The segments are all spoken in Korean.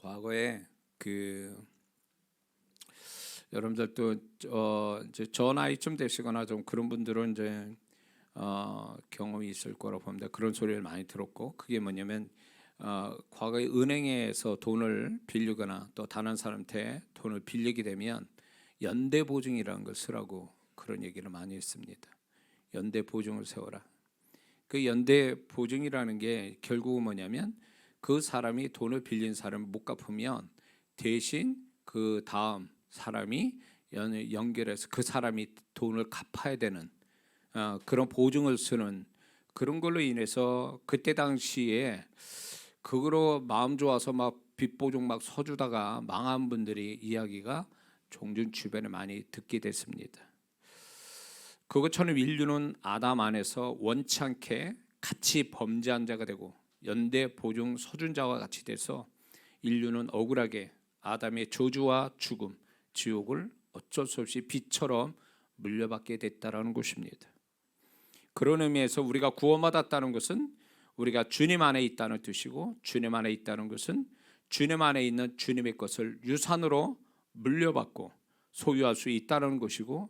과거에 여러분들도 이제 저 나이쯤 되시거나 좀 그런 분들은 이제 경험이 있을 거라고 봅니다. 그런 소리를 많이 들었고, 그게 뭐냐면 과거에 은행에서 돈을 빌리거나 또 다른 사람한테 돈을 빌리게 되면 연대 보증이라는 걸 쓰라고 그런 얘기를 많이 했습니다. 연대 보증을 세워라. 그 연대 보증이라는 게 결국은 뭐냐면 그 사람이 돈을 빌린 사람을 못 갚으면 대신 그 다음 사람이 연결해서 그 사람이 돈을 갚아야 되는 그런 보증을 쓰는 그런 걸로 인해서 그때 당시에 그거로 마음 좋아서 막 빚보증 막 서주다가 망한 분들이 이야기가 종종 주변에 많이 듣게 됐습니다. 그것처럼 인류는 아담 안에서 원치 않게 같이 범죄한 자가 되고 연대 보증 서준 자와 같이 돼서 인류는 억울하게 아담의 저주와 죽음, 지옥을 어쩔 수 없이 빛처럼 물려받게 됐다라는 것입니다. 그런 의미에서 우리가 구원받았다는 것은 우리가 주님 안에 있다는 뜻이고, 주님 안에 있다는 것은 주님 안에 있는 주님의 것을 유산으로 물려받고 소유할 수 있다는 것이고,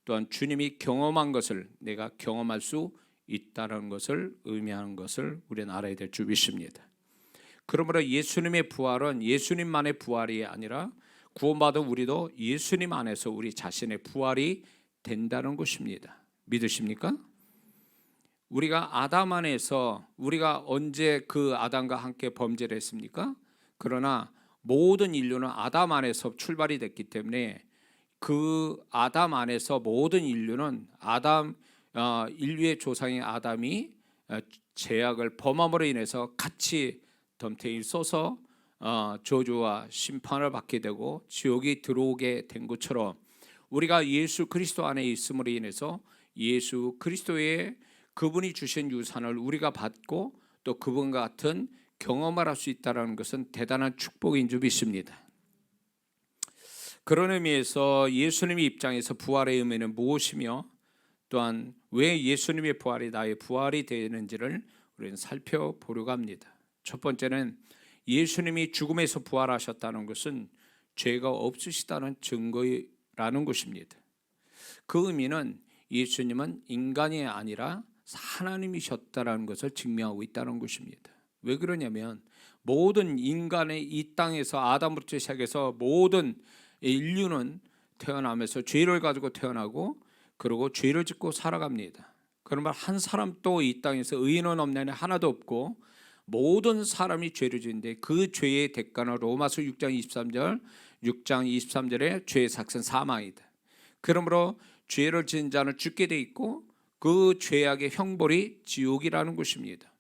또한 주님이 경험한 것을 내가 경험할 수 있다는 것을 의미하는 것을 우리는 알아야 될 줄 믿습니다. 그러므로 예수님의 부활은 예수님만의 부활이 아니라 구원받은 우리도 예수님 안에서 우리 자신의 부활이 된다는 것입니다. 믿으십니까? 우리가 아담 안에서 우리가 언제 그 아담과 함께 범죄를 했습니까? 그러나 모든 인류는 아담 안에서 출발이 됐기 때문에 그 아담 안에서 모든 인류는 인류의 조상인 아담이 죄악을 범함으로 인해서 같이 덤태일 쏘서 저주와 심판을 받게 되고 지옥이 들어오게 된 것처럼 우리가 예수 그리스도 안에 있음으로 인해서 예수 그리스도의 그분이 주신 유산을 우리가 받고 또 그분과 같은 경험을 할 수 있다는 것은 대단한 축복인 줄 믿습니다. 그런 의미에서 예수님의 입장에서 부활의 의미는 무엇이며 또한 왜 예수님의 부활이 나의 부활이 되는지를 우리는 살펴보려고 합니다. 첫 번째는 예수님이 죽음에서 부활하셨다는 것은 죄가 없으시다는 증거라는 것입니다. 그 의미는 예수님은 인간이 아니라 하나님이셨다는 것을 증명하고 있다는 것입니다. 왜 그러냐면 모든 인간의 이 땅에서 아담부터 시작해서 모든 인류는 태어나면서 죄를 가지고 태어나고 그리고 죄를 짓고 살아갑니다. 그러면 한 사람도 이 땅에서 의인은 없나니 하나도 없고 모든 사람이 죄를 짓는데 그 죄의 대가는 로마서 6장 23절에 죄의 삭은 사망이다. 그러므로 죄를 지은 자는 죽게 돼 있고 그 죄악의 형벌이 지옥이라는 것입니다.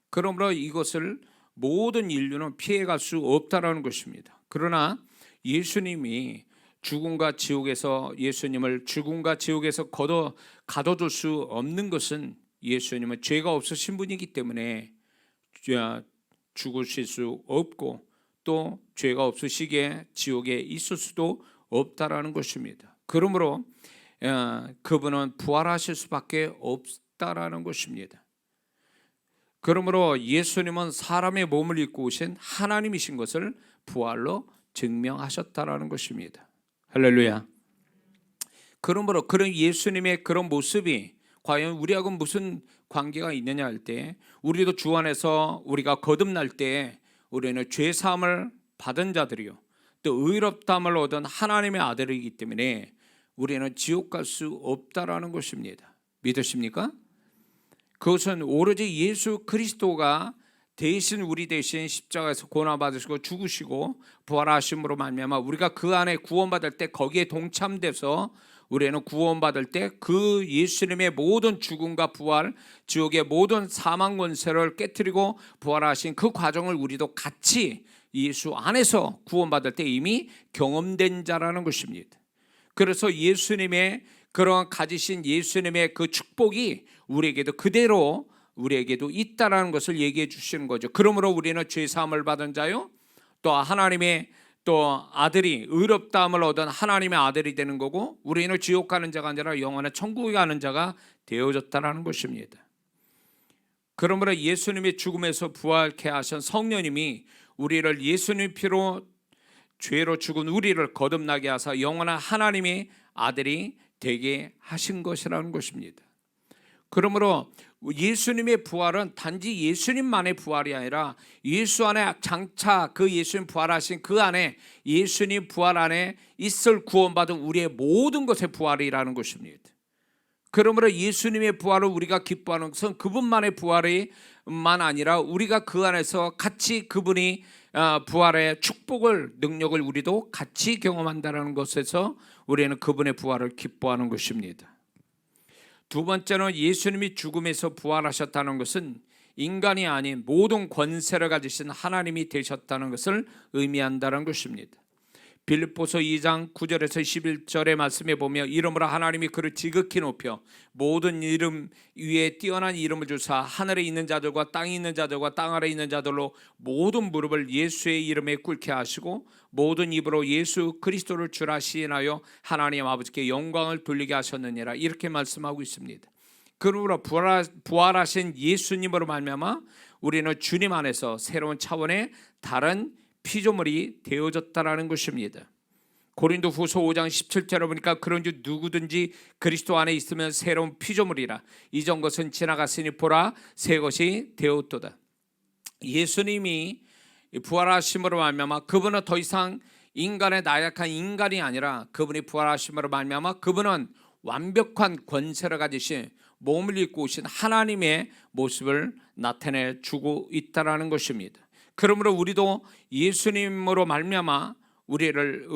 그러므로 이것을 모든 인류는 피해갈 수 없다라는 것입니다. 그러나 예수님이 예수님을 죽음과 지옥에서 가둬둘 수 없는 것은 예수님은 죄가 없으신 분이기 때문에 죽으실 수 없고 또 죄가 없으시기에 지옥에 있을 수도 없다라는 것입니다. 그러므로 그분은 부활하실 수밖에 없다라는 것입니다. 그러므로 예수님은 사람의 몸을 입고 오신 하나님이신 것을 부활로 증명하셨다라는 것입니다. 할렐루야. 그러므로 그런 예수님의 그런 모습이 과연 우리하고 무슨 관계가 있느냐 할 때, 우리도 주 안에서 우리가 거듭날 때 우리는 죄 사함을 받은 자들이요 또 의롭다함을 얻은 하나님의 아들이기 때문에 우리는 지옥 갈 수 없다라는 것입니다. 믿으십니까? 그것은 오로지 예수 그리스도가 대신 우리 대신 십자가에서 고난 받으시고 죽으시고 부활하심으로 말미암아 우리가 그 안에 구원받을 때 거기에 동참돼서 우리는 구원받을 때 그 예수님의 모든 죽음과 부활, 지옥의 모든 사망 권세를 깨트리고 부활하신 그 과정을 우리도 같이 예수 안에서 구원받을 때 이미 경험된 자라는 것입니다. 그래서 예수님의 그런 가지신 예수님의 그 축복이 우리에게도 그대로 우리에게도 있다라는 것을 얘기해 주시는 거죠. 그러므로 우리는 죄 사함을 받은 자요 또 하나님의 또 아들이 의롭다함을 얻은 하나님의 아들이 되는 거고 우리는 지옥 가는 자가 아니라 영원한 천국에 가는 자가 되어졌다라는 것입니다. 그러므로 예수님의 죽음에서 부활케 하신 성령님이 우리를 예수님 피로 죄로 죽은 우리를 거듭나게 하사 영원한 하나님의 아들이 되게 하신 것이라는 것입니다. 그러므로 예수님의 부활은 단지 예수님만의 부활이 아니라 예수 안에 장차 그 예수님 부활하신 그 안에 예수님 부활 안에 있을 구원받은 우리의 모든 것의 부활이라는 것입니다. 그러므로 예수님의 부활을 우리가 기뻐하는 것은 그분만의 부활이만 아니라 우리가 그 안에서 같이 그분이 부활의 축복을 능력을 우리도 같이 경험한다는 것에서 우리는 그분의 부활을 기뻐하는 것입니다. 두 번째는 예수님이 죽음에서 부활하셨다는 것은 인간이 아닌 모든 권세를 가지신 하나님이 되셨다는 것을 의미한다는 것입니다. 빌립보서 2장 9절에서 11절의 말씀에 보면 이름으로 하나님이 그를 지극히 높여 모든 이름 위에 뛰어난 이름을 주사 하늘에 있는 자들과 땅에 있는 자들과 땅 아래에 있는 자들로 모든 무릎을 예수의 이름에 꿇게 하시고 모든 입으로 예수 그리스도를 주라 시인하여 하나님 아버지께 영광을 돌리게 하셨느니라, 이렇게 말씀하고 있습니다. 그러므로 부활하신 예수님으로 말미암아 우리는 주님 안에서 새로운 차원의 다른 피조물이 되어졌다라는 것입니다. 고린도후서 5장 17절에 보니까 그런즉 누구든지 그리스도 안에 있으면 새로운 피조물이라 이전 것은 지나갔으니 보라 새 것이 되었도다. 예수님이 부활하심으로 말미암아 그분은 더 이상 인간의 나약한 인간이 아니라 그분이 부활하심으로 말미암아 그분은 완벽한 권세를 가지신 몸을 입고 오신 하나님의 모습을 나타내 주고 있다라는 것입니다. 그러므로 우리도 예수님으로 말미암아 우리를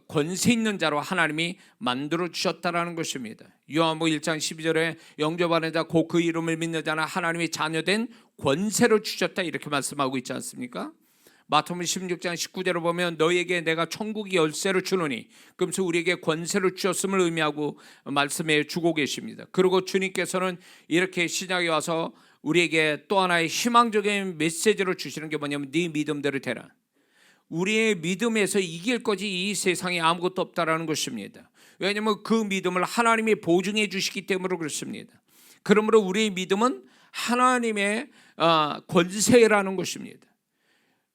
권세 있는 자로 하나님이 만들어 주셨다라는 것입니다. 요한복음 1장 12절에 영접하는 자 곧 그 이름을 믿는 자는 하나님의 자녀된 권세를 주셨다, 이렇게 말씀하고 있지 않습니까? 마태복음 16장 19절을 보면 너희에게 내가 천국의 열쇠를 주노니, 그러면서 우리에게 권세를 주셨음을 의미하고 말씀해 주고 계십니다. 그리고 주님께서는 이렇게 신약에 와서 우리에게 또 하나의 희망적인 메시지를 주시는 게 뭐냐면 네 믿음대로 되라. 우리의 믿음에서 이길 거지 이 세상에 아무것도 없다라는 것입니다. 왜냐하면 그 믿음을 하나님이 보증해 주시기 때문에 그렇습니다. 그러므로 우리의 믿음은 하나님의 권세라는 것입니다.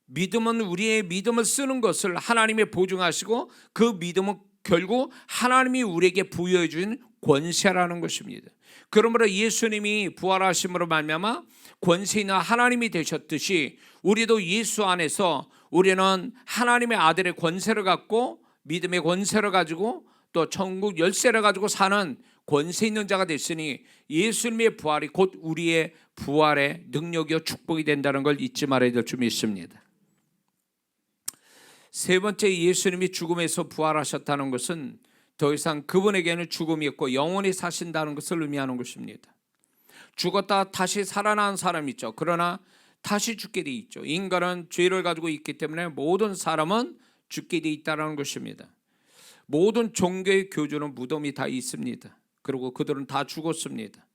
믿음은 우리의 믿음을 쓰는 것을 하나님이 보증하시고 그 믿음은 결국 하나님이 우리에게 부여해 준 권세라는 것입니다. 그러므로 예수님이 부활하심으로 말미암아 권세 있는 하나님이 되셨듯이 우리도 예수 안에서 우리는 하나님의 아들의 권세를 갖고 믿음의 권세를 가지고 또 천국 열쇠를 가지고 사는 권세 있는 자가 됐으니 예수님의 부활이 곧 우리의 부활의 능력이요 축복이 된다는 걸 잊지 말아야 될 줄 믿습니다. 세 번째, 예수님이 죽음에서 부활하셨다는 것은 더 이상 그분에게는 죽음이 없고 영원히 사신다는 것을 의미하는 것입니다. 죽었다 다시 살아난 사람이 있죠. 그러나 다시 죽게 돼 있죠. 인간은 죄를 가지고 있기 때문에 모든 사람은 죽게 돼 있다는 것입니다. 모든 종교의 교주는 무덤이 다 있습니다. 그리고 그들은 다 죽었습니다.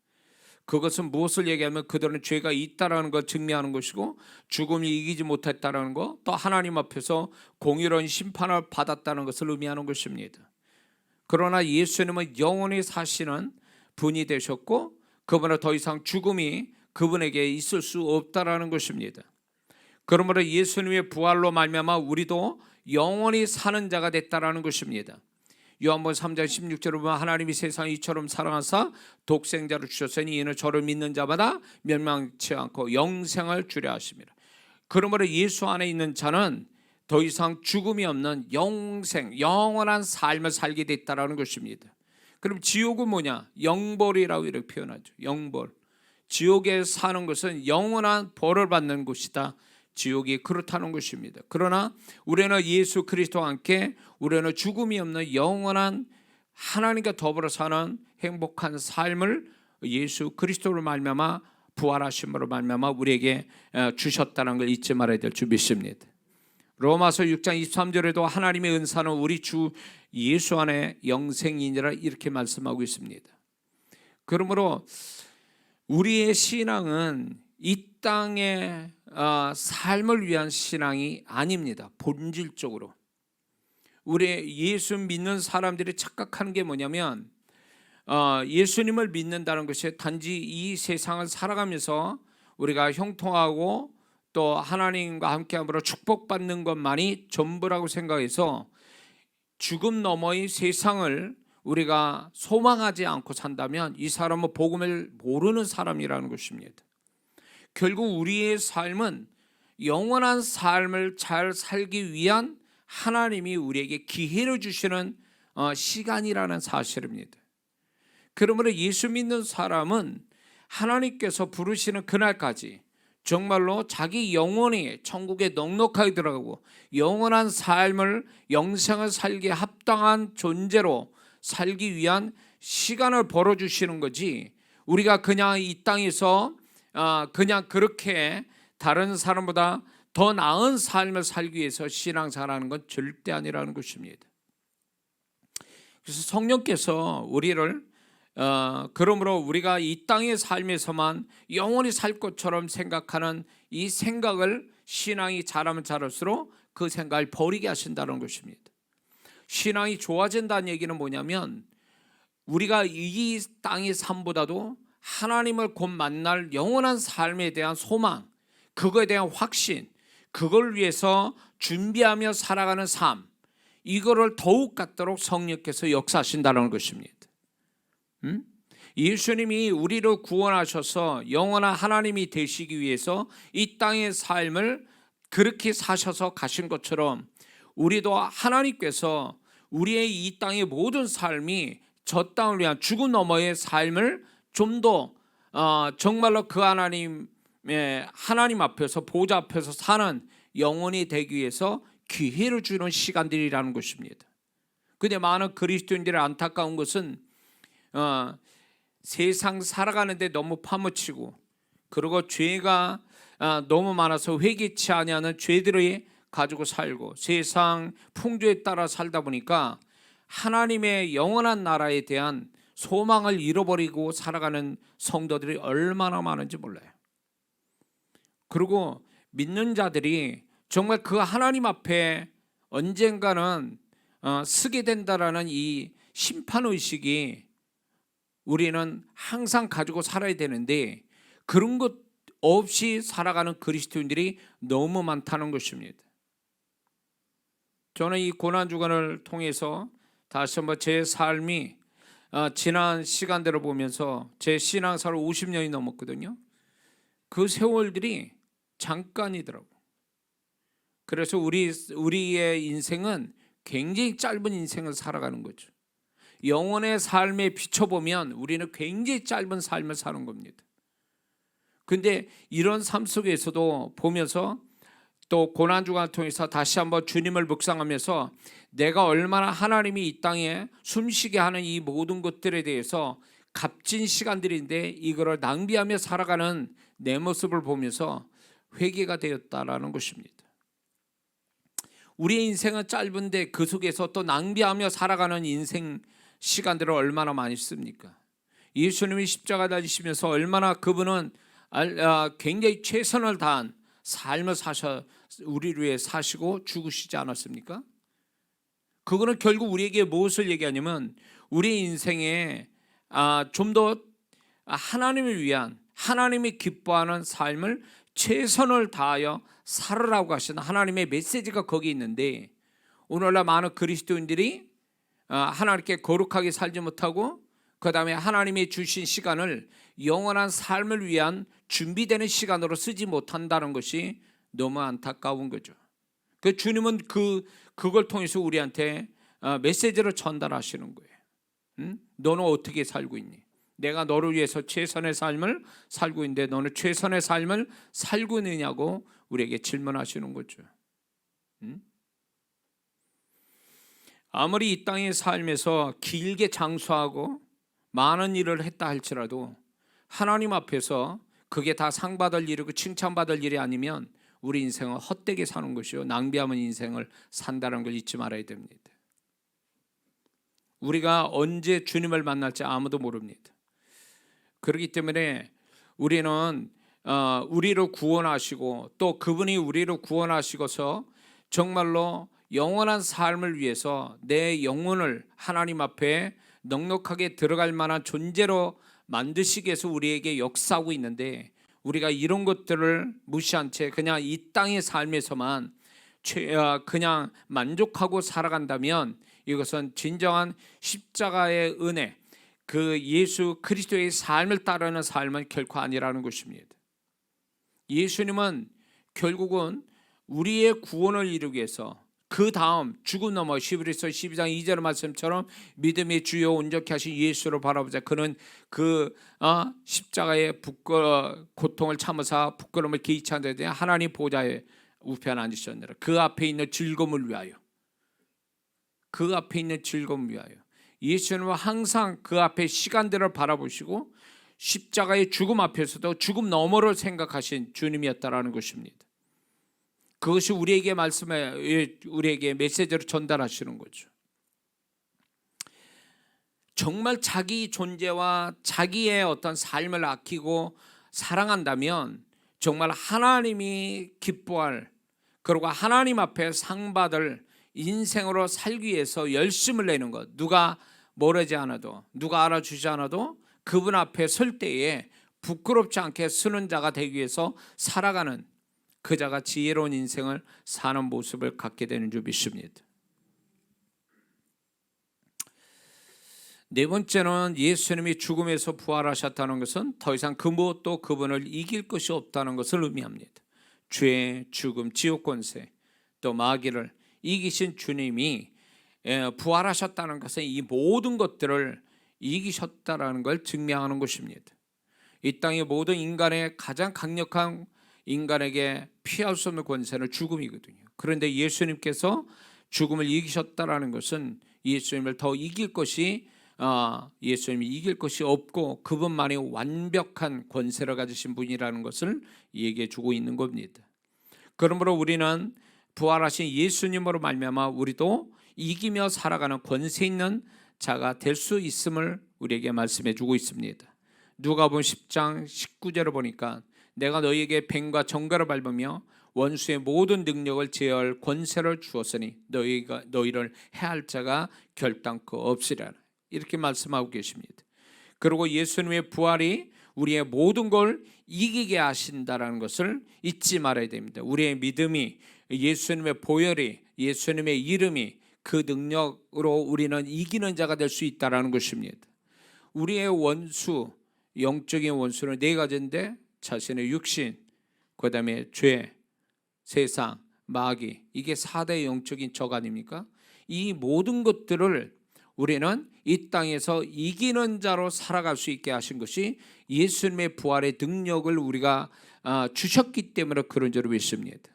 그것은 무엇을 얘기하면 그들은 죄가 있다라는 걸 증명하는 것이고 죽음을 이기지 못했다라는 것, 또 하나님 앞에서 공의로운 심판을 받았다는 것을 의미하는 것입니다. 그러나 예수님은 영원히 사시는 분이 되셨고 그분은 더 이상 죽음이 그분에게 있을 수 없다라는 것입니다. 그러므로 예수님의 부활로 말미암아 우리도 영원히 사는 자가 됐다라는 것입니다. 요한복음 3장 16절을 보면 하나님이 세상을 이처럼 사랑하사 독생자를 주셨으니 이는 저를 믿는 자마다 멸망치 않고 영생을 주려 하심이라. 그러므로 예수 안에 있는 자는 더 이상 죽음이 없는 영생, 영원한 삶을 살게 됐다라는 것입니다. 그럼 지옥은 뭐냐? 영벌이라고 이렇게 표현하죠. 영벌. 지옥에 사는 것은 영원한 벌을 받는 곳이다. 지옥이 그렇다는 것입니다. 그러나 우리는 예수 그리스도와 함께 우리는 죽음이 없는 영원한 하나님과 더불어 사는 행복한 삶을 예수 그리스도로 말미암아 부활하심으로 말미암아 우리에게 주셨다는 걸 잊지 말아야 될 줄 믿습니다. 로마서 6장 23절에도 하나님의 은사는 우리 주 예수 안에 영생이니라 이렇게 말씀하고 있습니다. 그러므로 우리의 신앙은 이 땅의 삶을 위한 신앙이 아닙니다. 본질적으로 우리 예수 믿는 사람들이 착각하는 게 뭐냐면 예수님을 믿는다는 것이 단지 이 세상을 살아가면서 우리가 형통하고 또 하나님과 함께함으로 축복받는 것만이 전부라고 생각해서 죽음 너머의 세상을 우리가 소망하지 않고 산다면 이 사람은 복음을 모르는 사람이라는 것입니다. 결국 우리의 삶은 영원한 삶을 잘 살기 위한 하나님이 우리에게 기회를 주시는 시간이라는 사실입니다. 그러므로 예수 믿는 사람은 하나님께서 부르시는 그날까지 정말로 자기 영혼이 천국에 넉넉하게 들어가고 영원한 삶을 영생을 살기에 합당한 존재로 살기 위한 시간을 벌어주시는 거지, 우리가 그냥 이 땅에서 그냥 그렇게 다른 사람보다 더 나은 삶을 살기 위해서 신앙생활하는 건 절대 아니라는 것입니다. 그래서 성령께서 우리를 그러므로 우리가 이 땅의 삶에서만 영원히 살 것처럼 생각하는 이 생각을 신앙이 자라면 자랄수록 그 생각을 버리게 하신다는 것입니다. 신앙이 좋아진다는 얘기는 뭐냐면 우리가 이 땅의 삶보다도 하나님을 곧 만날 영원한 삶에 대한 소망, 그거에 대한 확신, 그걸 위해서 준비하며 살아가는 삶, 이거를 더욱 갖도록 성령께서 역사하신다는 것입니다. 예수님이 우리를 구원하셔서 영원한 하나님이 되시기 위해서 이 땅의 삶을 그렇게 사셔서 가신 것처럼 우리도 하나님께서 우리의 이 땅의 모든 삶이 저 땅을 위한 죽음 너머의 삶을 좀 더 정말로 그 하나님 앞에서 보좌 앞에서 사는 영혼이 되기 위해서 기회를 주는 시간들이라는 것입니다. 근데 많은 그리스도인들의 안타까운 것은 세상 살아가는데 너무 파묻히고 그리고 죄가 너무 많아서 회개치 아니하는 죄들을 가지고 살고 세상 풍조에 따라 살다 보니까 하나님의 영원한 나라에 대한 소망을 잃어버리고 살아가는 성도들이 얼마나 많은지 몰라요. 그리고 믿는 자들이 정말 그 하나님 앞에 언젠가는 서게 된다라는 이 심판의식이 우리는 항상 가지고 살아야 되는데 그런 것 없이 살아가는 그리스도인들이 너무 많다는 것입니다. 저는 이 고난주간을 통해서 다시 한번 제 삶이 지난 시간대로 보면서 제 신앙생활 50년이 넘었거든요. 그 세월들이 잠깐이더라고. 그래서 우리의 인생은 굉장히 짧은 인생을 살아가는 거죠. 영혼의 삶에 비춰보면 우리는 굉장히 짧은 삶을 사는 겁니다. 근데 이런 삶 속에서도 보면서 또 고난주간을 통해서 다시 한번 주님을 묵상하면서 내가 얼마나 하나님이 이 땅에 숨쉬게 하는 이 모든 것들에 대해서 값진 시간들인데 이거를 낭비하며 살아가는 내 모습을 보면서 회개가 되었다라는 것입니다. 우리의 인생은 짧은데 그 속에서 또 낭비하며 살아가는 인생 시간들을 얼마나 많이 씁니까? 예수님이 십자가 달리시면서 얼마나 그분은 굉장히 최선을 다한 삶을 우리를 위해 사시고 죽으시지 않았습니까? 그거는 결국 우리에게 무엇을 얘기하냐면 우리 인생에 좀 더 하나님을 위한 하나님이 기뻐하는 삶을 최선을 다하여 살으라고 하시는 하나님의 메시지가 거기 있는데 오늘날 많은 그리스도인들이 하나님께 거룩하게 살지 못하고 그 다음에 하나님이 주신 시간을 영원한 삶을 위한 준비되는 시간으로 쓰지 못한다는 것이 너무 안타까운 거죠. 그 주님은 그걸 통해서 우리한테 메시지를 전달하시는 거예요. 너는 어떻게 살고 있니? 내가 너를 위해서 최선의 삶을 살고 있는데 너는 최선의 삶을 살고 있느냐고 우리에게 질문하시는 거죠. 아무리 이 땅의 삶에서 길게 장수하고 많은 일을 했다 할지라도 하나님 앞에서 그게 다 상받을 일이고 칭찬받을 일이 아니면 우리 인생은 헛되게 사는 것이요 낭비하는 인생을 산다는 걸 잊지 말아야 됩니다. 우리가 언제 주님을 만날지 아무도 모릅니다. 그렇기 때문에 우리는 우리를 구원하시고 또 그분이 우리를 구원하시고서 정말로 영원한 삶을 위해서 내 영혼을 하나님 앞에 넉넉하게 들어갈 만한 존재로 만드시기 위해서 우리에게 역사하고 있는데 우리가 이런 것들을 무시한 채 그냥 이 땅의 삶에서만 그냥 만족하고 살아간다면 이것은 진정한 십자가의 은혜, 그 예수 그리스도의 삶을 따르는 삶은 결코 아니라는 것입니다. 예수님은 결국은 우리의 구원을 이루기 위해서 그 다음 죽음 넘어 히브리서 12장 2절 말씀처럼 믿음의 주요 온전케 하신 예수를 바라보자. 그는 그 십자가의 고통을 참으사 부끄러움을 개의치 않으되 하나님 보좌에 우편에 앉으셨느라. 그 앞에 있는 즐거움을 위하여, 그 앞에 있는 즐거움을 위하여 예수님은 항상 그 앞에 시간들을 바라보시고 십자가의 죽음 앞에서도 죽음 너머를 생각하신 주님이었다라는 것입니다. 그것이 우리에게 우리에게 메시지를 전달하시는 거죠. 정말 자기 존재와 자기의 어떤 삶을 아끼고 사랑한다면 정말 하나님이 기뻐할, 그리고 하나님 앞에 상 받을 인생으로 살기 위해서 열심을 내는 것, 누가 모르지 않아도, 누가 알아주지 않아도 그분 앞에 설 때에 부끄럽지 않게 서는 자가 되기 위해서 살아가는 그 자가 지혜로운 인생을 사는 모습을 갖게 되는 줄 믿습니다. 네 번째는 예수님이 죽음에서 부활하셨다는 것은 더 이상 그 무엇도 그분을 이길 것이 없다는 것을 의미합니다. 죄, 죽음, 지옥 권세, 또 마귀를 이기신 주님이 부활하셨다는 것은 이 모든 것들을 이기셨다는 걸 증명하는 것입니다. 이 땅의 모든 인간의 가장 강력한 인간에게 피할 수 없는 권세는 죽음이거든요. 그런데 예수님께서 죽음을 이기셨다라는 것은 예수님을 더 이길 것이 예수님이 이길 것이 없고 그분만이 완벽한 권세를 가지신 분이라는 것을 얘기해 주고 있는 겁니다. 그러므로 우리는 부활하신 예수님으로 말미암아 우리도 이기며 살아가는 권세 있는 자가 될 수 있음을 우리에게 말씀해 주고 있습니다. 누가복음 10장 19절을 보니까 내가 너희에게 뱀과 정갈을 밟으며 원수의 모든 능력을 제어할 권세를 주었으니 너희를 해할 자가 결단코 없으리라. 이렇게 말씀하고 계십니다. 그리고 예수님의 부활이 우리의 모든 걸 이기게 하신다라는 것을 잊지 말아야 됩니다. 우리의 믿음이, 예수님의 보혈이, 예수님의 이름이 그 능력으로 우리는 이기는 자가 될 수 있다라는 것입니다. 우리의 원수, 영적인 원수는 네 가지인데 자신의 육신, 그 다음에 죄, 세상, 마귀, 이게 4대 영적인 적 아닙니까? 이 모든 것들을 우리는 이 땅에서 이기는 자로 살아갈 수 있게 하신 것이 예수님의 부활의 능력을 우리가 주셨기 때문에 그런 줄로 믿습니다.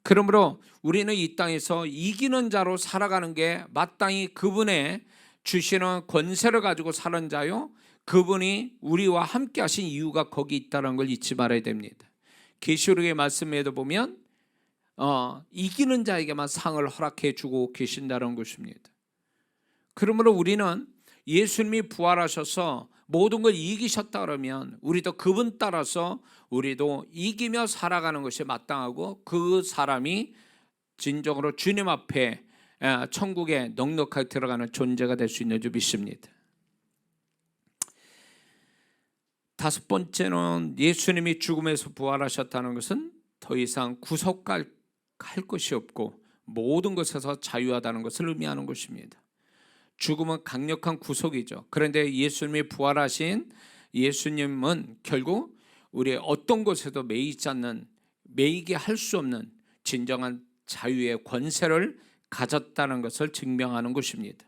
그러므로 우리는 이 땅에서 이기는 자로 살아가는 게 마땅히 그분의 주시는 권세를 가지고 사는 자요, 그분이 우리와 함께 하신 이유가 거기 있다는 걸 잊지 말아야 됩니다. 계시록의 말씀에도 보면 이기는 자에게만 상을 허락해 주고 계신다는 것입니다. 그러므로 우리는 예수님이 부활하셔서 모든 걸 이기셨다 그러면 우리도 그분 따라서 우리도 이기며 살아가는 것이 마땅하고 그 사람이 진정으로 주님 앞에 천국에 넉넉하게 들어가는 존재가 될 수 있는 줄 믿습니다. 다섯 번째는 예수님이 죽음에서 부활하셨다는 것은 더 이상 구속할 것이 없고 모든 것에서 자유하다는 것을 의미하는 것입니다. 죽음은 강력한 구속이죠. 그런데 예수님이 부활하신 예수님은 결국 우리의 어떤 것에도 매이게 할 수 없는 진정한 자유의 권세를 가졌다는 것을 증명하는 것입니다.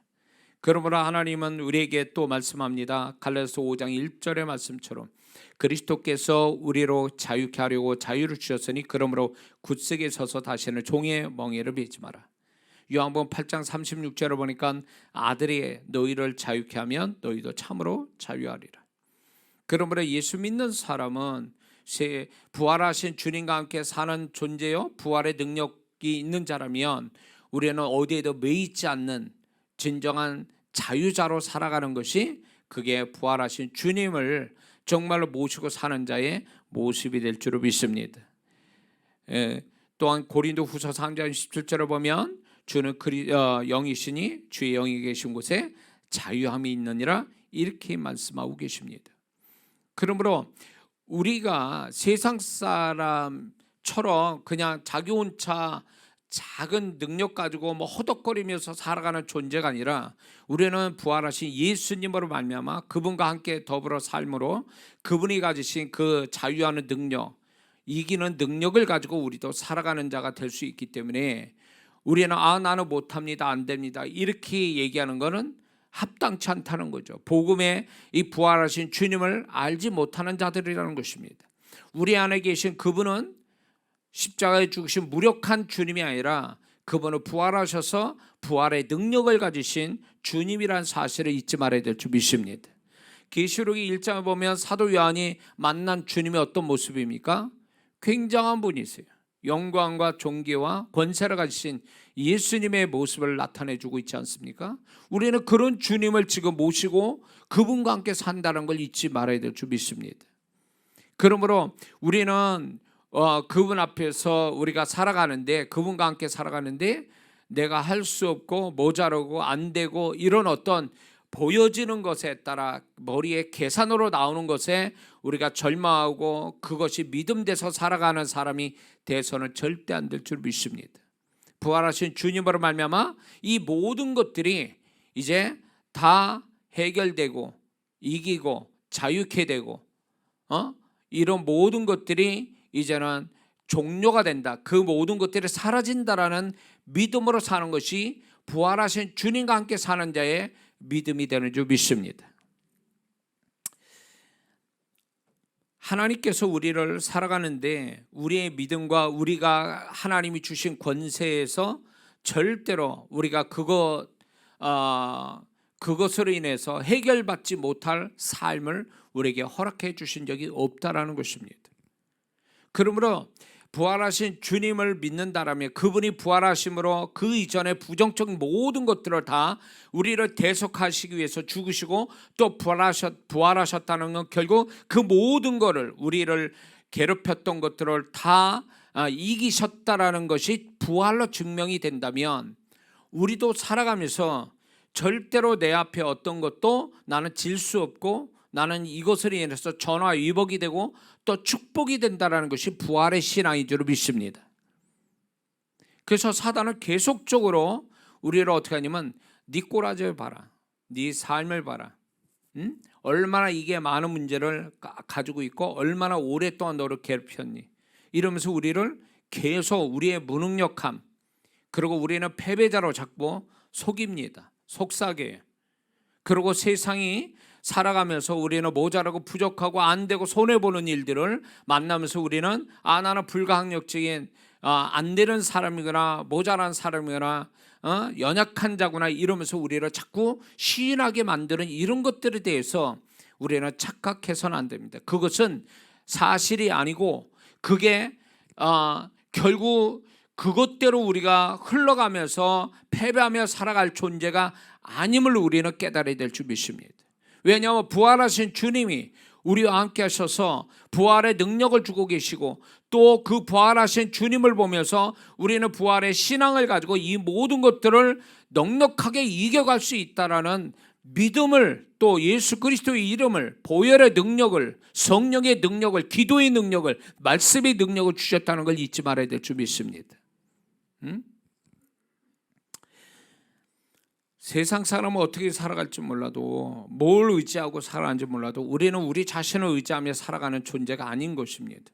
그러므로 하나님은 우리에게 또 말씀합니다. 갈라디아서 5장 1절의 말씀처럼 그리스도께서 우리로 자유케 하려고 자유를 주셨으니 그러므로 굳세게 서서 다시는 종의 멍에를 베지 마라. 요한복음 8장 36절을 보니까 아들이 너희를 자유케 하면 너희도 참으로 자유하리라. 그러므로 예수 믿는 사람은 부활하신 주님과 함께 사는 존재요, 부활의 능력이 있는 자라면 우리는 어디에도 매이지 않는 진정한 자유자로 살아가는 것이 그게 부활하신 주님을 정말로 모시고 사는 자의 모습이 될 줄로 믿습니다. 또한 고린도후서 3장 17절을 보면 주는 영이시니 주의 영이 계신 곳에 자유함이 있느니라 이렇게 말씀하고 계십니다. 그러므로 우리가 세상 사람처럼 그냥 자기 혼자 작은 능력 가지고 뭐 허덕거리면서 살아가는 존재가 아니라 우리는 부활하신 예수님으로 말미암아 그분과 함께 더불어 삶으로 그분이 가지신 그 자유하는 능력, 이기는 능력을 가지고 우리도 살아가는 자가 될 수 있기 때문에 우리는 나는 못합니다, 안 됩니다, 이렇게 얘기하는 것은 합당치 않다는 거죠. 복음의 이 부활하신 주님을 알지 못하는 자들이라는 것입니다. 우리 안에 계신 그분은 십자가에 죽으신 무력한 주님이 아니라 그분은 부활하셔서 부활의 능력을 가지신 주님이란 사실을 잊지 말아야 될 줄 믿습니다. 계시록의 1장을 보면 사도 요한이 만난 주님이 어떤 모습입니까? 굉장한 분이세요. 영광과 존귀와 권세를 가지신 예수님의 모습을 나타내주고 있지 않습니까? 우리는 그런 주님을 지금 모시고 그분과 함께 산다는 걸 잊지 말아야 될 줄 믿습니다. 그러므로 우리는 그분 앞에서 우리가 살아가는데, 그분과 함께 살아가는데 내가 할 수 없고 모자라고 안 되고 이런 어떤 보여지는 것에 따라 머리에 계산으로 나오는 것에 우리가 절망하고 그것이 믿음돼서 살아가는 사람이 돼서는 절대 안 될 줄 믿습니다. 부활하신 주님으로 말미암아 이 모든 것들이 이제 다 해결되고 이기고 자유케 되고 이런 모든 것들이 이제는 종료가 된다. 그 모든 것들이 사라진다라는 믿음으로 사는 것이 부활하신 주님과 함께 사는 자의 믿음이 되는 줄 믿습니다. 하나님께서 우리를 살아가는데 우리의 믿음과 우리가 하나님이 주신 권세에서 절대로 우리가 그것으로 인해서 해결받지 못할 삶을 우리에게 허락해 주신 적이 없다라는 것입니다. 그러므로 부활하신 주님을 믿는다라면 그분이 부활하심으로 그 이전에 부정적인 모든 것들을 다 우리를 대속하시기 위해서 죽으시고 또 부활하셨다는 건 결국 그 모든 것을 우리를 괴롭혔던 것들을 다 이기셨다라는 것이 부활로 증명이 된다면 우리도 살아가면서 절대로 내 앞에 어떤 것도 나는 질 수 없고 나는 이것으로 인해서 전화위복이 되고 또 축복이 된다는 것이 부활의 신앙인 줄 믿습니다. 그래서 사단은 계속적으로 우리를 어떻게 하냐면 네 꼬라지를 봐라, 네 삶을 봐라, 얼마나 이게 많은 문제를 가지고 있고 얼마나 오랫동안 너를 괴롭혔니, 이러면서 우리를 계속 우리의 무능력함, 그리고 우리는 패배자로 자꾸 속입니다. 속삭여요. 그리고 세상이 살아가면서 우리는 모자라고 부족하고 안 되고 손해보는 일들을 만나면서 우리는 나는 불가항력적인 안 되는 사람이거나 모자란 사람이거나 연약한 자구나 이러면서 우리를 자꾸 시인하게 만드는 이런 것들에 대해서 우리는 착각해서는 안 됩니다. 그것은 사실이 아니고 그게 결국 그것대로 우리가 흘러가면서 패배하며 살아갈 존재가 아님을 우리는 깨달아야 될 줄 믿습니다. 왜냐하면 부활하신 주님이 우리와 함께 하셔서 부활의 능력을 주고 계시고 또 그 부활하신 주님을 보면서 우리는 부활의 신앙을 가지고 이 모든 것들을 넉넉하게 이겨갈 수 있다라는 믿음을, 또 예수 그리스도의 이름을, 보혈의 능력을, 성령의 능력을, 기도의 능력을, 말씀의 능력을 주셨다는 걸 잊지 말아야 될 줄 믿습니다. 세상 사람은 어떻게 살아갈지 몰라도, 뭘 의지하고 살아가는지 몰라도 우리는 우리 자신을 의지하며 살아가는 존재가 아닌 것입니다.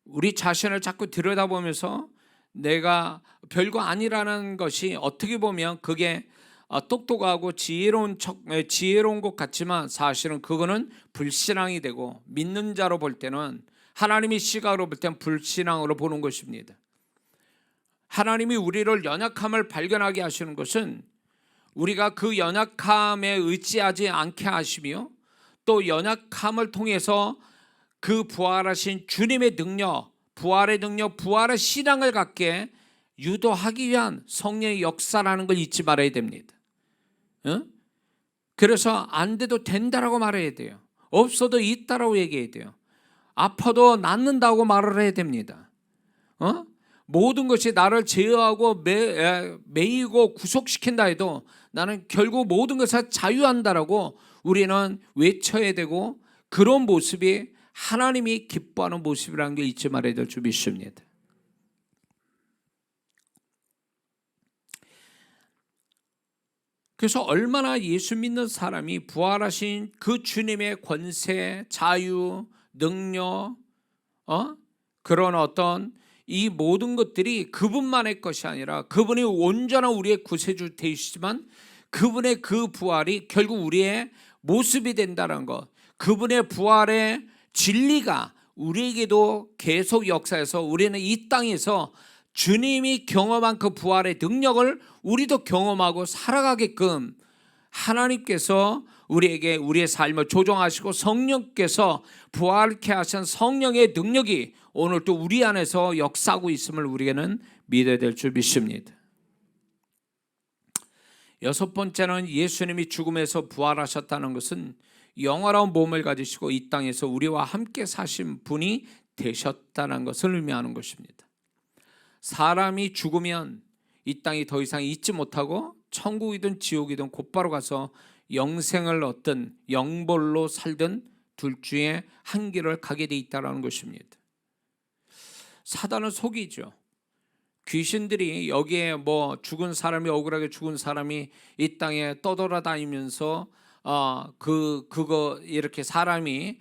우리 자신을 자꾸 들여다보면서 내가 별거 아니라는 것이 어떻게 보면 그게 똑똑하고 지혜로운 것 같지만 사실은 그거는 불신앙이 되고 믿는 자로 볼 때는, 하나님의 시각으로 볼 때는 불신앙으로 보는 것입니다. 하나님이 우리를 연약함을 발견하게 하시는 것은 우리가 그 연약함에 의지하지 않게 하시며 또 연약함을 통해서 그 부활하신 주님의 능력, 부활의 능력, 부활의 신앙을 갖게 유도하기 위한 성령의 역사라는 걸 잊지 말아야 됩니다. 그래서 안 돼도 된다라고 말해야 돼요. 없어도 있다라고 얘기해야 돼요. 아파도 낫는다고 말을 해야 됩니다. 모든 것이 나를 제어하고 매이고 구속시킨다 해도 나는 결국 모든 것을 자유한다라고 우리는 외쳐야 되고, 그런 모습이 하나님이 기뻐하는 모습이라는 게 잊지 말아야 될 줄 믿습니다. 그래서 얼마나 예수 믿는 사람이 부활하신 그 주님의 권세, 자유, 능력, 그런 어떤 이 모든 것들이 그분만의 것이 아니라 그분이 온전한 우리의 구세주 되시지만 그분의 그 부활이 결국 우리의 모습이 된다는 것, 그분의 부활의 진리가 우리에게도 계속 역사해서 우리는 이 땅에서 주님이 경험한 그 부활의 능력을 우리도 경험하고 살아가게끔 하나님께서 우리에게 우리의 삶을 조정하시고 성령께서 부활케 하신 성령의 능력이 오늘 또 우리 안에서 역사하고 있음을 우리에게는 믿어야 될 줄 믿습니다. 여섯 번째는 예수님이 죽음에서 부활하셨다는 것은 영원한 몸을 가지시고 이 땅에서 우리와 함께 사신 분이 되셨다는 것을 의미하는 것입니다. 사람이 죽으면 이 땅이 더 이상 있지 못하고 천국이든 지옥이든 곧바로 가서 영생을 얻든 영벌로 살든 둘 중에 한 길을 가게 돼 있다는 것입니다. 사단은 속이죠. 귀신들이 여기에 죽은 사람이, 억울하게 죽은 사람이 이 땅에 떠돌아다니면서 그거 이렇게 사람이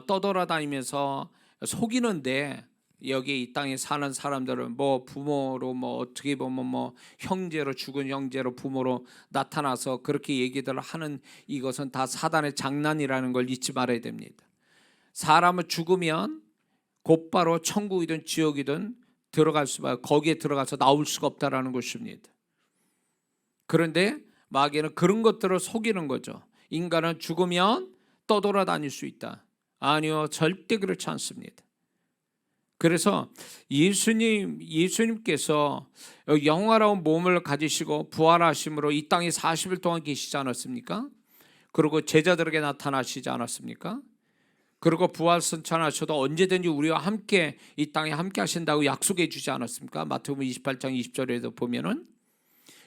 떠돌아다니면서 속이는데, 여기 이 땅에 사는 사람들은 부모로 어떻게 보면 형제로, 죽은 형제로 부모로 나타나서 그렇게 얘기들을 하는, 이것은 다 사단의 장난이라는 걸 잊지 말아야 됩니다. 사람은 죽으면 곧바로 천국이든 지옥이든 들어갈 수밖에, 거기에 들어가서 나올 수가 없다라는 것입니다. 그런데 마귀는 그런 것들을 속이는 거죠. 인간은 죽으면 떠돌아다닐 수 있다. 아니요, 절대 그렇지 않습니다. 그래서 예수님께서 영화로운 몸을 가지시고 부활하심으로 이 땅에 40일 동안 계시지 않았습니까? 그리고 제자들에게 나타나시지 않았습니까? 그리고 부활 선천하셔도 언제든지 우리와 함께 이 땅에 함께 하신다고 약속해 주지 않았습니까? 마태복음 28장 20절에도 보면은.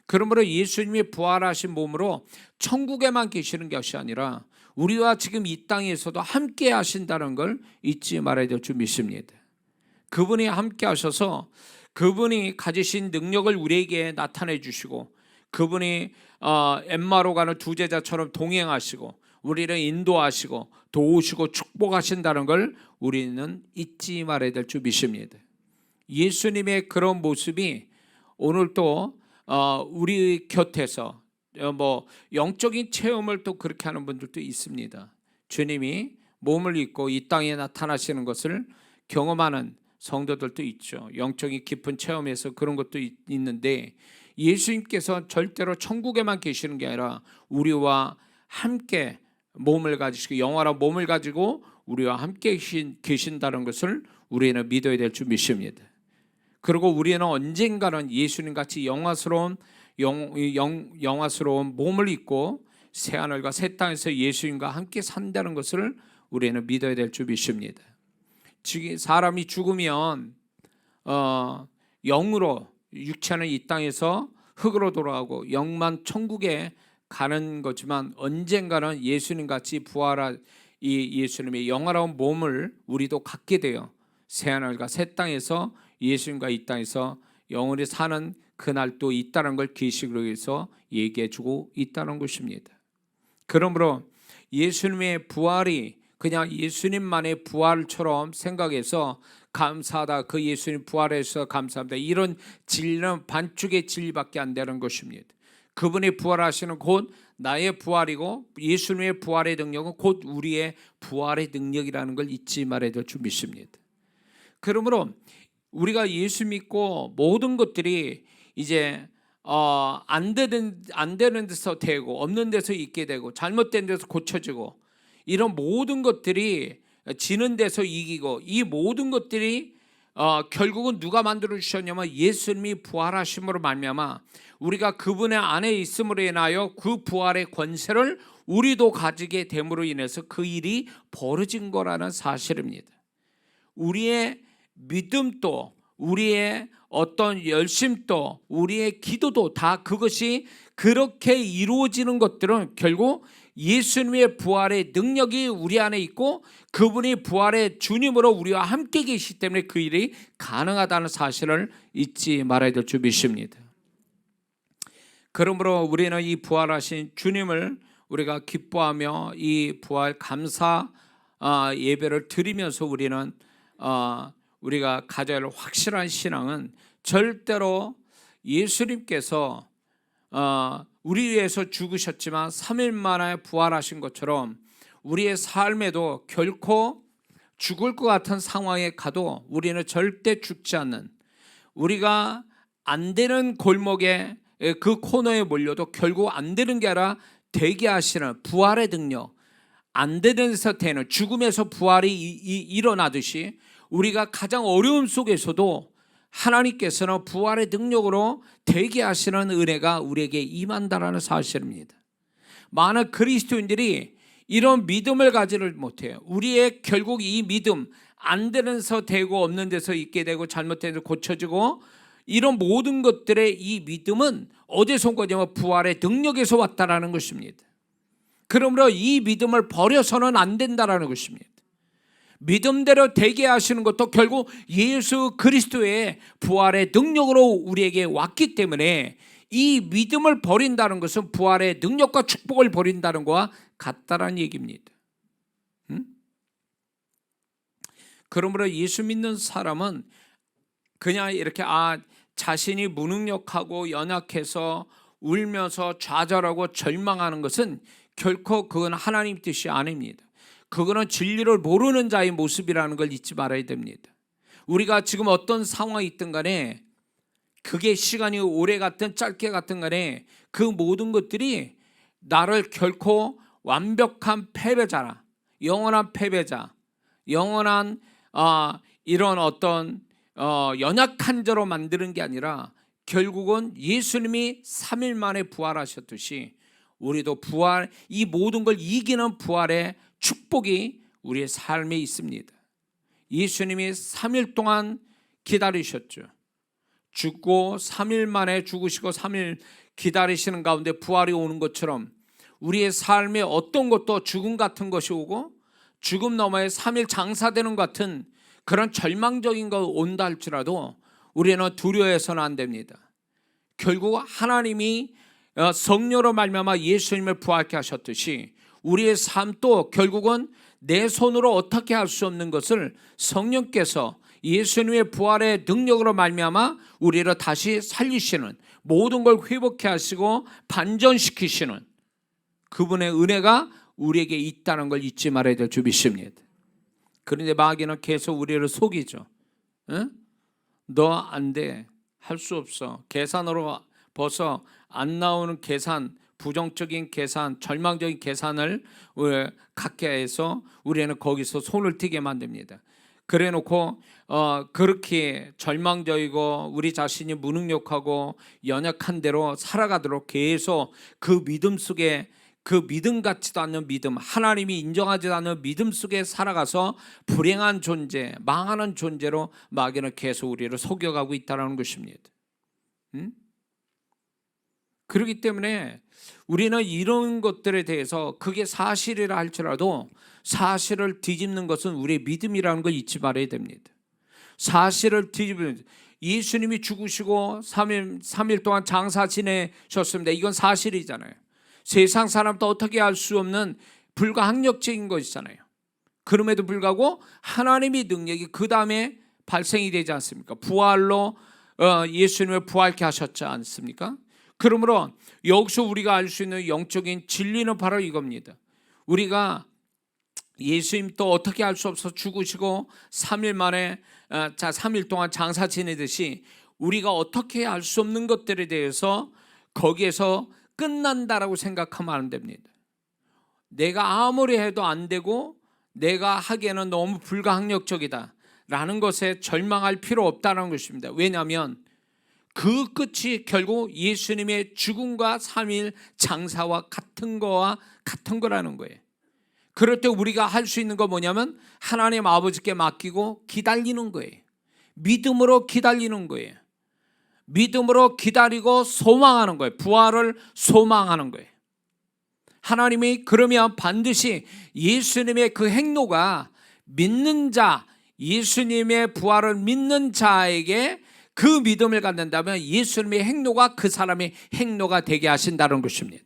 그러므로 예수님이 부활하신 몸으로 천국에만 계시는 것이 아니라 우리와 지금 이 땅에서도 함께 하신다는 걸 잊지 말아야 될 줄 믿습니다. 그분이 함께 하셔서 그분이 가지신 능력을 우리에게 나타내 주시고, 그분이 엠마로 가는 두 제자처럼 동행하시고 우리를 인도하시고 도우시고 축복하신다는 걸 우리는 잊지 말아야 될 줄 믿습니다. 예수님의 그런 모습이 오늘도 우리 곁에서 영적인 체험을 또 그렇게 하는 분들도 있습니다. 주님이 몸을 입고 이 땅에 나타나시는 것을 경험하는 성도들도 있죠. 영적인 깊은 체험에서 그런 것도 있는데, 예수님께서 절대로 천국에만 계시는 게 아니라 우리와 함께 몸을 가지시고 영원한 몸을 가지고 우리와 함께 계신다는 것을 우리는 믿어야 될 줄 믿습니다. 그리고 우리는 언젠가는 예수님같이 영화스러운 몸을 입고 새하늘과 새 땅에서 예수님과 함께 산다는 것을 우리는 믿어야 될 줄 믿습니다. 사람이 죽으면 영으로, 육체는 이 땅에서 흙으로 돌아가고 영만 천국에 가는 거지만, 언젠가는 예수님같이 부활한 이 예수님의 영화로운 몸을 우리도 갖게 돼요. 새하늘과 새 땅에서 예수님과 이 땅에서 영원히 사는 그날도 있다는 걸 계시록에서 얘기해 주고 있다는 것입니다. 그러므로 예수님의 부활이 그냥 예수님만의 부활처럼 생각해서 감사하다, 그 예수님 부활해서 감사합니다, 이런 진리는 반쪽의 진리밖에 안 되는 것입니다. 그분이 부활하시는 곧 나의 부활이고, 예수님의 부활의 능력은 곧 우리의 부활의 능력이라는 걸 잊지 말아야 될 줄 믿습니다. 그러므로 우리가 예수 믿고 모든 것들이 이제 안 되는 데서 되고, 없는 데서 있게 되고, 잘못된 데서 고쳐지고, 이런 모든 것들이 지는 데서 이기고, 이 모든 것들이 결국은 누가 만들어 주셨냐면 예수님이 부활하심으로 말미암아 우리가 그분의 안에 있음으로 인하여 그 부활의 권세를 우리도 가지게 됨으로 인해서 그 일이 벌어진 거라는 사실입니다. 우리의 믿음도, 우리의 어떤 열심도, 우리의 기도도 다 그것이 그렇게 이루어지는 것들은 결국 예수님의 부활의 능력이 우리 안에 있고 그분이 부활의 주님으로 우리와 함께 계시기 때문에 그 일이 가능하다는 사실을 잊지 말아야 될 줄 믿습니다. 그러므로 우리는 이 부활하신 주님을 우리가 기뻐하며 이 부활 감사 예배를 드리면서 우리는 우리가 가져야 할 확실한 신앙은 절대로 예수님께서 우리 위해서 죽으셨지만 3일 만에 부활하신 것처럼 우리의 삶에도 결코 죽을 것 같은 상황에 가도 우리는 절대 죽지 않는, 우리가 안 되는 골목에 그 코너에 몰려도 결국 안 되는 게 아니라 되게 하시는 부활의 능력, 안 되는 데서 되는, 죽음에서 부활이 일어나듯이 우리가 가장 어려움 속에서도 하나님께서는 부활의 능력으로 되게 하시는 은혜가 우리에게 임한다라는 사실입니다. 많은 그리스도인들이 이런 믿음을 가지를 못해요. 우리의 결국 이 믿음, 안 되는 데서 되고 없는 데서 있게 되고 잘못된 데서 고쳐지고 이런 모든 것들의 이 믿음은 어디서 온 거냐면 부활의 능력에서 왔다라는 것입니다. 그러므로 이 믿음을 버려서는 안 된다라는 것입니다. 믿음대로 되게 하시는 것도 결국 예수 그리스도의 부활의 능력으로 우리에게 왔기 때문에 이 믿음을 버린다는 것은 부활의 능력과 축복을 버린다는 것과 같다라는 얘기입니다. 그러므로 예수 믿는 사람은 그냥 이렇게 자신이 무능력하고 연약해서 울면서 좌절하고 절망하는 것은 결코 그건 하나님 뜻이 아닙니다. 그거는 진리를 모르는 자의 모습이라는 걸 잊지 말아야 됩니다. 우리가 지금 어떤 상황이 있든 간에 그게 시간이 오래 갔든 짧게 갔든 간에 그 모든 것들이 나를 결코 완벽한 패배자라, 영원한 패배자, 영원한 이런 어떤 연약한 자로 만드는 게 아니라 결국은 예수님이 3일 만에 부활하셨듯이 우리도 부활, 이 모든 걸 이기는 부활의 축복이 우리의 삶에 있습니다. 예수님이 3일 동안 기다리셨죠. 죽고 3일 만에 죽으시고 3일 기다리시는 가운데 부활이 오는 것처럼 우리의 삶에 어떤 것도 죽음 같은 것이 오고 죽음 너머에 3일 장사되는 것 같은 그런 절망적인 거 온다 할지라도 우리는 두려워해서는 안 됩니다. 결국 하나님이 성령으로 말미암아 예수님을 부활케 하셨듯이 우리의 삶도 결국은 내 손으로 어떻게 할 수 없는 것을 성령께서 예수님의 부활의 능력으로 말미암아 우리를 다시 살리시는, 모든 걸 회복케 하시고 반전시키시는 그분의 은혜가 우리에게 있다는 걸 잊지 말아야 될 줄 믿습니다. 그런데 마귀는 계속 우리를 속이죠. 너 안 돼, 할 수 없어, 계산으로 벌써 안 나오는 계산, 부정적인 계산, 절망적인 계산을 갖게 해서 우리는 거기서 손을 튀게 만듭니다. 그래 놓고 그렇게 절망적이고 우리 자신이 무능력하고 연약한 대로 살아가도록 계속 그 믿음 속에, 그 믿음 같지도 않는 믿음, 하나님이 인정하지 않는 믿음 속에 살아가서 불행한 존재, 망하는 존재로 마귀는 계속 우리를 속여가고 있다는 것입니다. 그렇기 때문에 우리는 이런 것들에 대해서 그게 사실이라 할지라도 사실을 뒤집는 것은 우리의 믿음이라는 걸 잊지 말아야 됩니다. 사실을 뒤집는, 예수님이 죽으시고 3일 동안 장사 지내셨습니다. 이건 사실이잖아요. 세상 사람도 어떻게 알 수 없는 불가항력적인 것이잖아요. 그럼에도 불구하고 하나님의 능력이 그 다음에 발생이 되지 않습니까? 부활로 예수님을 부활케 하셨지 않습니까? 그러므로 여기서 우리가 알 수 있는 영적인 진리는 바로 이겁니다. 우리가 예수님 또 어떻게 알 수 없어 죽으시고 3일 만에 3일 동안 장사 지내듯이 우리가 어떻게 알 수 없는 것들에 대해서 거기에서 끝난다라고 생각하면 안 됩니다. 내가 아무리 해도 안 되고 내가 하기에는 너무 불가항력적이다 라는 것에 절망할 필요 없다는 것입니다. 왜냐하면 그 끝이 결국 예수님의 죽음과 3일 장사와 같은 거라는 거예요. 그럴 때 우리가 할 수 있는 거 뭐냐면 하나님 아버지께 맡기고 기다리는 거예요. 믿음으로 기다리는 거예요. 믿음으로 기다리고 소망하는 거예요. 부활을 소망하는 거예요. 하나님이 그러면 반드시 예수님의 그 행로가 믿는 자, 예수님의 부활을 믿는 자에게 그 믿음을 갖는다면 예수님의 행로가 그 사람의 행로가 되게 하신다는 것입니다.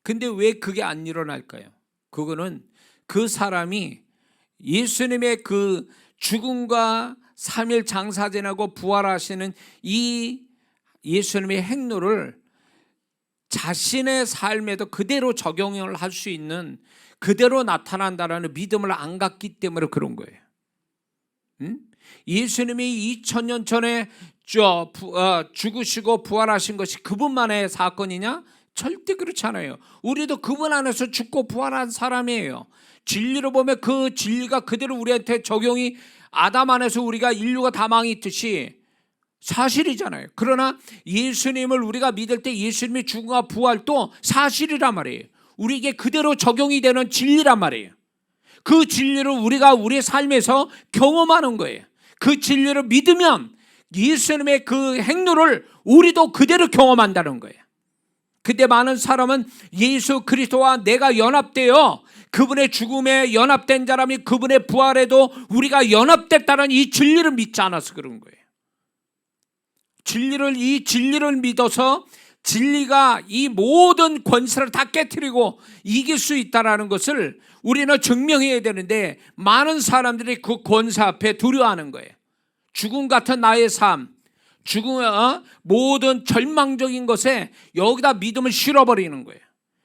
근데 왜 그게 안 일어날까요? 그거는 그 사람이 예수님의 그 죽음과 3일 장사 지나고 부활하시는 이 예수님의 행로를 자신의 삶에도 그대로 적용을 할 수 있는, 그대로 나타난다라는 믿음을 안 갖기 때문에 그런 거예요. 예수님이 2000년 전에 죽으시고 부활하신 것이 그분만의 사건이냐? 절대 그렇지 않아요. 우리도 그분 안에서 죽고 부활한 사람이에요. 진리로 보면 그 진리가 그대로 우리한테 적용이, 아담 안에서 우리가 인류가 다 망했듯이 사실이잖아요. 그러나 예수님을 우리가 믿을 때 예수님의 죽음과 부활도 사실이란 말이에요. 우리에게 그대로 적용이 되는 진리란 말이에요. 그 진리를 우리가 우리의 삶에서 경험하는 거예요. 그 진리를 믿으면 예수님의 그 행로를 우리도 그대로 경험한다는 거예요. 근데 많은 사람은 예수 그리스도와 내가 연합되어 그분의 죽음에 연합된 사람이 그분의 부활에도 우리가 연합됐다는 이 진리를 믿지 않아서 그런 거예요. 이 진리를 믿어서 진리가 이 모든 권세를 다 깨트리고 이길 수 있다는 것을 우리는 증명해야 되는데, 많은 사람들이 그 권세 앞에 두려워하는 거예요. 죽음 같은 나의 삶, 죽음의 모든 절망적인 것에 여기다 믿음을 실어버리는 거예요.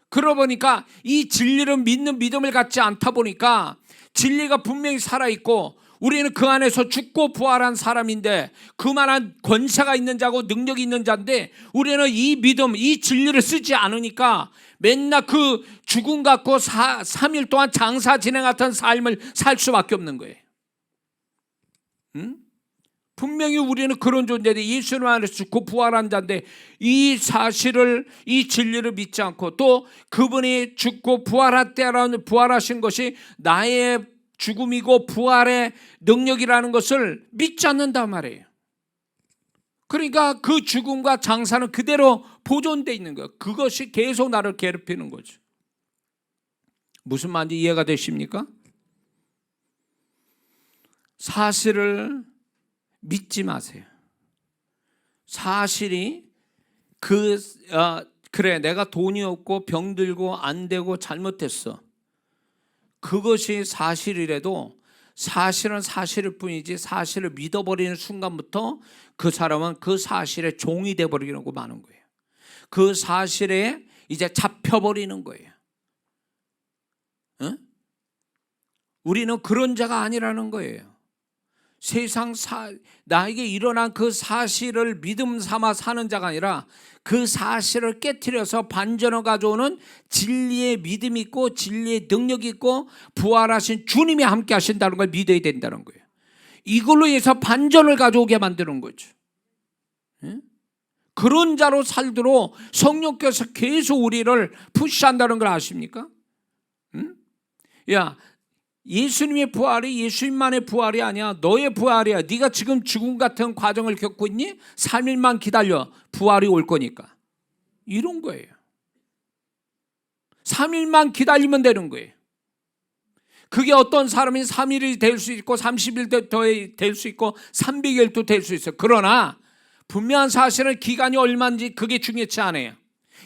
그러다 보니까 이 진리를 믿는 믿음을 갖지 않다 보니까 진리가 분명히 살아있고 우리는 그 안에서 죽고 부활한 사람인데 그만한 권세가 있는 자고 능력이 있는 자인데 우리는 이 믿음, 이 진리를 쓰지 않으니까 맨날 그 죽음 갖고 3일 동안 장사 진행 같은 삶을 살 수밖에 없는 거예요. 분명히 우리는 그런 존재인데, 예수님 안에서 죽고 부활한 자인데 이 사실을, 이 진리를 믿지 않고 또 그분이 죽고 부활하신 것이 나의 죽음이고 부활의 능력이라는 것을 믿지 않는단 말이에요. 그러니까 그 죽음과 장사는 그대로 보존되어 있는 거예요. 그것이 계속 나를 괴롭히는 거죠. 무슨 말인지 이해가 되십니까? 사실을 믿지 마세요. 사실이 그래 내가 돈이 없고 병들고 안 되고 잘못했어. 그것이 사실이라도 사실은 사실일 뿐이지, 사실을 믿어버리는 순간부터 그 사람은 그 사실에 종이 돼버리려고 마는 거예요. 그 사실에 이제 잡혀버리는 거예요. 응? 우리는 그런 자가 아니라는 거예요. 나에게 일어난 그 사실을 믿음 삼아 사는 자가 아니라 그 사실을 깨트려서 반전을 가져오는 진리의 믿음이 있고 진리의 능력이 있고 부활하신 주님이 함께 하신다는 걸 믿어야 된다는 거예요. 이걸로 해서 반전을 가져오게 만드는 거죠. 그런 자로 살도록 성령께서 계속 우리를 푸시한다는 걸 아십니까? 야, 예수님의 부활이 예수님만의 부활이 아니야. 너의 부활이야. 네가 지금 죽음 같은 과정을 겪고 있니? 3일만 기다려. 부활이 올 거니까. 이런 거예요. 3일만 기다리면 되는 거예요. 그게 어떤 사람이 3일이 될 수 있고 30일 될 수 있고 300일도 될 수 있어요. 그러나 분명한 사실은 기간이 얼마인지 그게 중요치 않아요.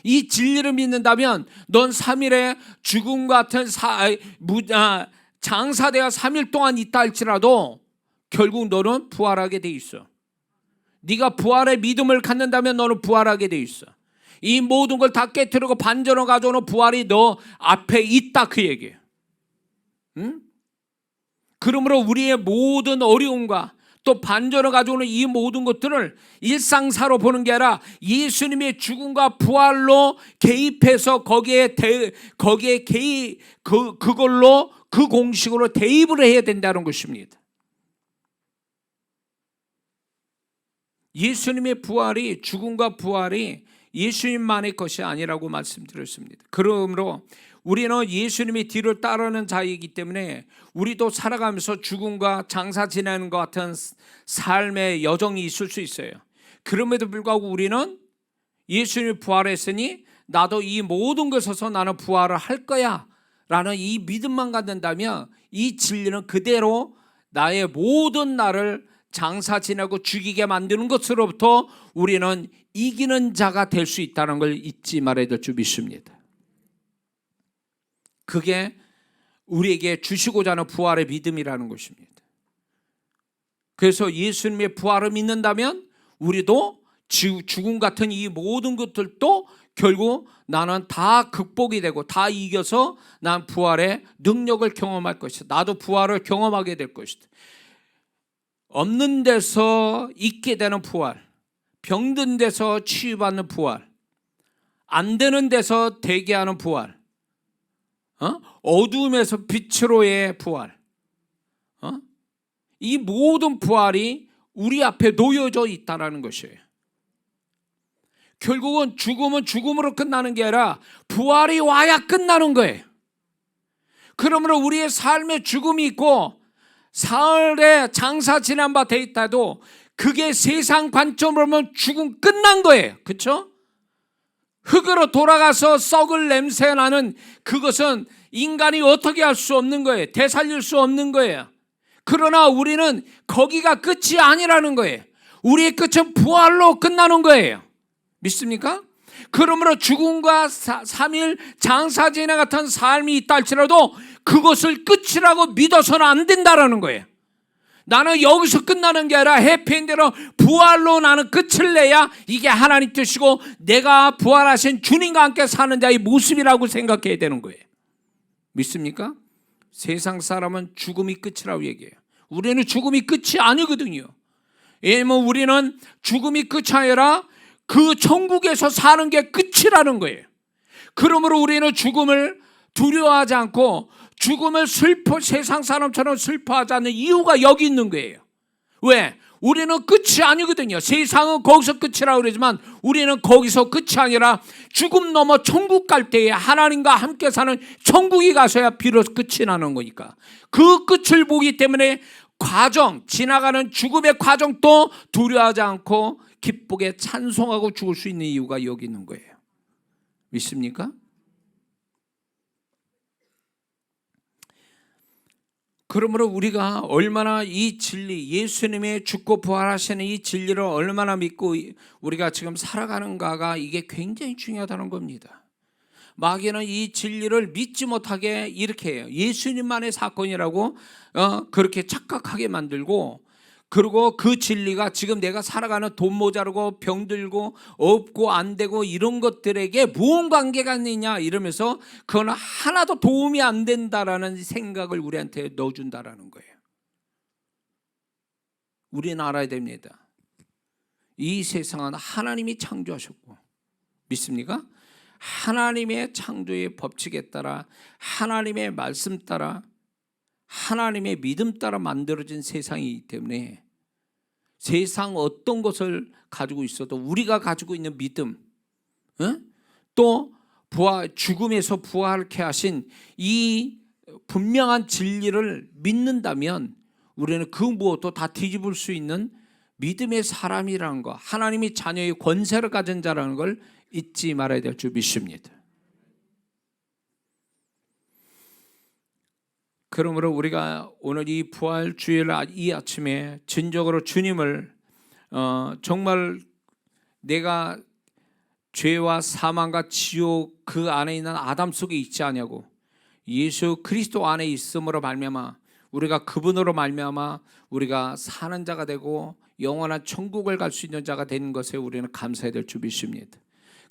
이 진리를 믿는다면 넌 3일의 죽음 같은 장사되어 3일 동안 있다 할지라도 결국 너는 부활하게 돼 있어. 네가 부활의 믿음을 갖는다면 너는 부활하게 돼 있어. 이 모든 걸 다 깨트리고 반전을 가져오는 부활이 너 앞에 있다, 그 얘기예요. 그러므로 우리의 모든 어려움과 또 반전을 가져오는 이 모든 것들을 일상사로 보는 게 아니라 예수님의 죽음과 부활로 개입해서 그걸로 그 공식으로 대입을 해야 된다는 것입니다. 예수님의 부활이, 죽음과 부활이 예수님만의 것이 아니라고 말씀드렸습니다. 그러므로 우리는 예수님의 뒤를 따르는 자이기 때문에 우리도 살아가면서 죽음과 장사 지내는 것 같은 삶의 여정이 있을 수 있어요. 그럼에도 불구하고 우리는 예수님이 부활했으니 나도 이 모든 것에서 나는 부활을 할 거야 라는 이 믿음만 갖는다면 이 진리는 그대로 나의 모든 나를 장사 지내고 죽이게 만드는 것으로부터 우리는 이기는 자가 될 수 있다는 걸 잊지 말아야 될 줄 믿습니다. 그게 우리에게 주시고자 하는 부활의 믿음이라는 것입니다. 그래서 예수님의 부활을 믿는다면 우리도 죽음 같은 이 모든 것들도 결국 나는 다 극복이 되고 다 이겨서 난 부활의 능력을 경험할 것이다. 나도 부활을 경험하게 될 것이다. 없는 데서 있게 되는 부활, 병든 데서 치유받는 부활, 안 되는 데서 되게 하는 부활, 어두움에서 빛으로의 부활, 이 모든 부활이 우리 앞에 놓여져 있다는 것이에요. 결국은 죽음은 죽음으로 끝나는 게 아니라 부활이 와야 끝나는 거예요. 그러므로 우리의 삶에 죽음이 있고 사흘에 장사 지난 바 돼 있다도 그게 세상 관점으로 보면 죽음 끝난 거예요. 그렇죠? 흙으로 돌아가서 썩을 냄새 나는 그것은 인간이 어떻게 할 수 없는 거예요. 되살릴 수 없는 거예요. 그러나 우리는 거기가 끝이 아니라는 거예요. 우리의 끝은 부활로 끝나는 거예요. 믿습니까? 그러므로 죽음과 3일 장사지내 같은 삶이 있다 할지라도 그것을 끝이라고 믿어서는 안 된다는 거예요. 나는 여기서 끝나는 게 아니라 해피엔드로 부활로 나는 끝을 내야 이게 하나님 뜻이고 내가 부활하신 주님과 함께 사는 자의 모습이라고 생각해야 되는 거예요. 믿습니까? 세상 사람은 죽음이 끝이라고 얘기해요. 우리는 죽음이 끝이 아니거든요. 왜냐면 우리는 죽음이 끝이 아니라 그 천국에서 사는 게 끝이라는 거예요. 그러므로 우리는 죽음을 두려워하지 않고 죽음을 세상 사람처럼 슬퍼하지 않는 이유가 여기 있는 거예요. 왜? 우리는 끝이 아니거든요. 세상은 거기서 끝이라고 그러지만 우리는 거기서 끝이 아니라 죽음 넘어 천국 갈 때에 하나님과 함께 사는 천국에 가서야 비로소 끝이 나는 거니까 그 끝을 보기 때문에 지나가는 죽음의 과정도 두려워하지 않고 기쁘게 찬송하고 죽을 수 있는 이유가 여기 있는 거예요. 믿습니까? 그러므로 우리가 얼마나 이 진리, 예수님의 죽고 부활하시는 이 진리를 얼마나 믿고 우리가 지금 살아가는가가 이게 굉장히 중요하다는 겁니다. 마귀는 이 진리를 믿지 못하게 이렇게 해요. 예수님만의 사건이라고 그렇게 착각하게 만들고, 그리고 그 진리가 지금 내가 살아가는 돈 모자르고 병들고 없고 안 되고 이런 것들에게 무슨 관계가 있느냐 이러면서 그건 하나도 도움이 안 된다라는 생각을 우리한테 넣어준다라는 거예요. 우리는 알아야 됩니다. 이 세상은 하나님이 창조하셨고, 믿습니까? 하나님의 창조의 법칙에 따라, 하나님의 말씀 따라, 하나님의 믿음 따라 만들어진 세상이기 때문에 세상 어떤 것을 가지고 있어도 우리가 가지고 있는 믿음, 또 죽음에서 부활케 하신 이 분명한 진리를 믿는다면 우리는 그 무엇도 다 뒤집을 수 있는 믿음의 사람이라는 거, 하나님이 자녀의 권세를 가진 자라는 걸 잊지 말아야 될 줄 믿습니다. 그러므로 우리가 오늘 이 부활 주일 이 아침에 진정으로 주님을 정말 내가 죄와 사망과 지옥 그 안에 있는 아담 속에 있지 않냐고, 예수 그리스도 안에 있음으로 말미암아 우리가 그분으로 말미암아 우리가 사는 자가 되고 영원한 천국을 갈 수 있는 자가 되는 것에 우리는 감사해야 될 줄 믿습니다.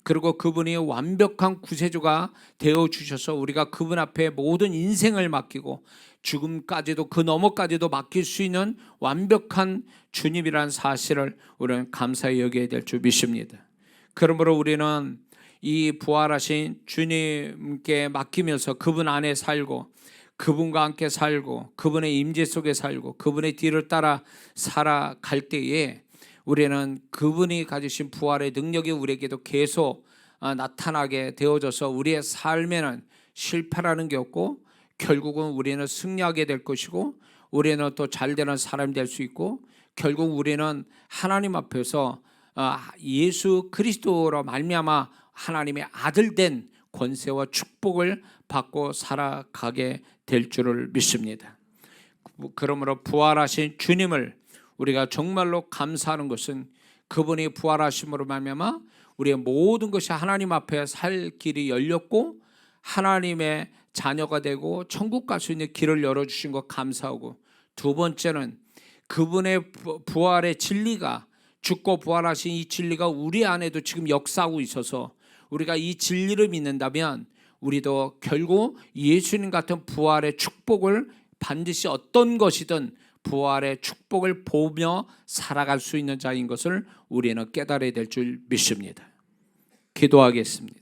그리고 그분이 완벽한 구세주가 되어주셔서 우리가 그분 앞에 모든 인생을 맡기고 죽음까지도 그 너머까지도 맡길 수 있는 완벽한 주님이라는 사실을 우리는 감사히 여겨야 될 줄 믿습니다. 그러므로 우리는 이 부활하신 주님께 맡기면서 그분 안에 살고 그분과 함께 살고 그분의 임재 속에 살고 그분의 뒤를 따라 살아갈 때에 우리는 그분이 가지신 부활의 능력이 우리에게도 계속 나타나게 되어져서 우리의 삶에는 실패라는 게 없고 결국은 우리는 승리하게 될 것이고 우리는 또 잘되는 사람이 될 수 있고 결국 우리는 하나님 앞에서 예수 그리스도로 말미암아 하나님의 아들 된 권세와 축복을 받고 살아가게 될 줄을 믿습니다. 그러므로 부활하신 주님을 우리가 정말로 감사하는 것은 그분이 부활하심으로 말미암아 우리의 모든 것이 하나님 앞에 살 길이 열렸고 하나님의 자녀가 되고 천국 갈 수 있는 길을 열어주신 것 감사하고, 두 번째는 그분의 부활의 진리가, 죽고 부활하신 이 진리가 우리 안에도 지금 역사하고 있어서 우리가 이 진리를 믿는다면 우리도 결국 예수님 같은 부활의 축복을 반드시 어떤 것이든 부활의 축복을 보며 살아갈 수 있는 자인 것을 우리는 깨달아야 될 줄 믿습니다. 기도하겠습니다.